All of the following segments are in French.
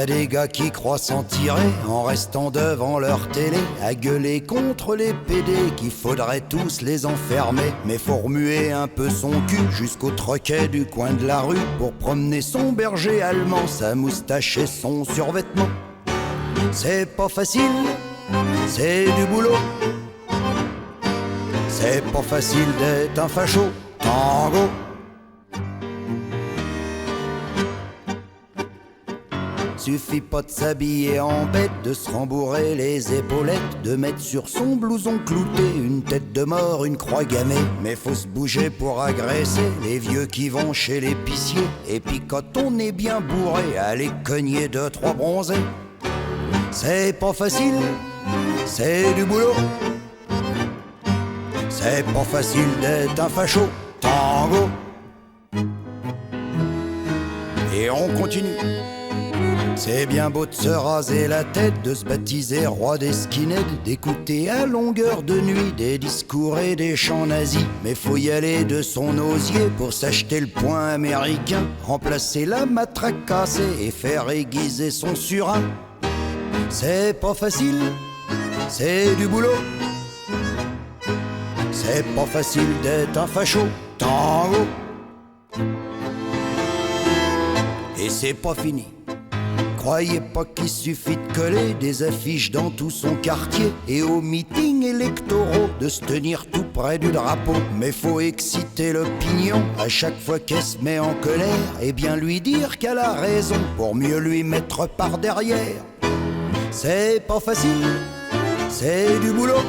Y'a des gars qui croient s'en tirer en restant devant leur télé, à gueuler contre les PD qu'il faudrait tous les enfermer. Mais faut remuer un peu son cul jusqu'au troquet du coin de la rue pour promener son berger allemand, sa moustache et son survêtement. C'est pas facile, c'est du boulot. C'est pas facile d'être un facho. Tango. Suffit pas de s'habiller en bête, de se rembourrer les épaulettes, de mettre sur son blouson clouté une tête de mort, une croix gammée. Mais faut se bouger pour agresser les vieux qui vont chez l'épicier. Et puis quand on est bien bourré, aller cogner deux, trois bronzés. C'est pas facile, c'est du boulot. C'est pas facile d'être un facho. Tango. Et on continue. C'est bien beau de se raser la tête, de se baptiser roi des skinheads, d'écouter à longueur de nuit des discours et des chants nazis. Mais faut y aller de son osier pour s'acheter le point américain, remplacer la matraque cassée et faire aiguiser son surin. C'est pas facile, c'est du boulot. C'est pas facile d'être un facho. Tango. Et c'est pas fini. Croyez pas qu'il suffit de coller des affiches dans tout son quartier et aux meetings électoraux de se tenir tout près du drapeau. Mais faut exciter l'opinion à chaque fois qu'elle se met en colère et bien lui dire qu'elle a raison pour mieux lui mettre par derrière. C'est pas facile, c'est du boulot.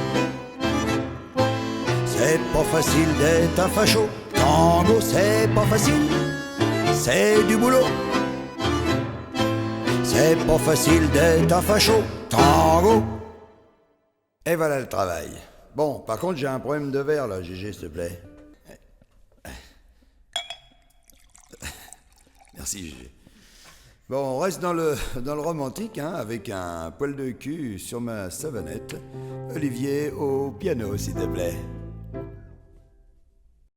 C'est pas facile d'être un facho. Tango, c'est pas facile, c'est du boulot. C'est pas facile d'être un facho. Tango. Et voilà le travail. Bon, par contre, j'ai un problème de verre là, GG, s'il te plaît. Merci, GG. Bon, on reste dans le romantique, hein, avec un poil de cul sur ma savonnette. Olivier au piano, s'il te plaît.